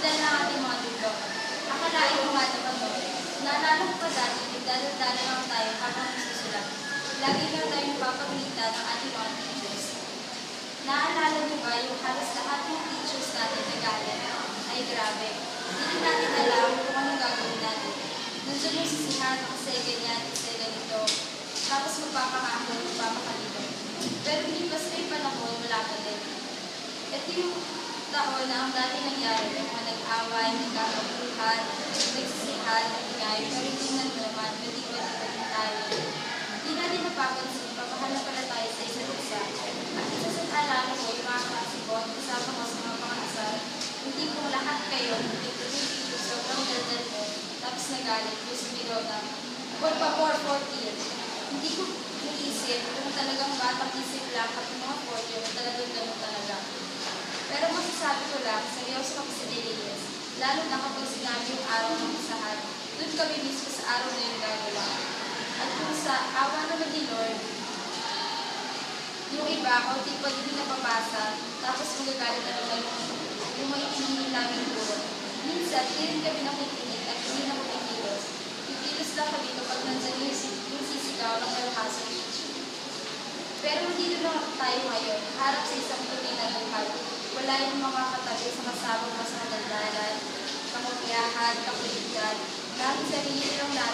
Magdala ng ating mga libro. Akalain mo nga naman mo. Naalala ko pa dati, nagdadala lang tayo habang nagsusulat. Lagi lang tayo napapagmita ng ating mga teachers. Naalala mo ba yung halos lahat ng teachers natin na galit? Ay grabe. Hindi natin alam kung anong gagawin natin. Nandiyan yung sisihan kasi ganyan, kasi ganito. Tapos magpapangako, magpapakalito. Pero hindi pa sa panahon, wala pa din. Ito yung taon na ang dati nangyari, yung mga nag-away, nagkakabuhan, nagsisihan, nag-ingay, pero hindi naman, nagigwa-digwa tayo. Hindi natin napapansin, papahal na pala tayo sa isa't isa. At isa sa alala ko, yung mga kasikot, kasama ko sa mga pangasal, hindi kung lahat kayo, hindi sobrang daldal mo, tapos nagalit, yung sumigaw na, "Por favor, 40." Hindi ko naisip kung talagang batang isip lang at mga 40 na talagang ganun talaga. Pero masasabi ko lang, seryoso kami sa Delias, lalo na kapag sinabi yung araw ng isahan, doon kami mismo sa araw na yung gagawa. At kung sa awa naman ni Lord, yung iba, o tipo hindi napapasa, tapos magagalit na naman yung may hinihin namin puro. Minsan, hindi rin kami nakikinig at hindi na kumikilos. Kikilos lang kami kapag nandyan yung sisigaw ng malakas sa teacher. Pero dito lang tayo ngayon, harap sa isang tunay na buhay. Wala yung mga katabi sa kasama mo sa kagandaran, kamukyahan, kapulitan, dahil sarili lang natin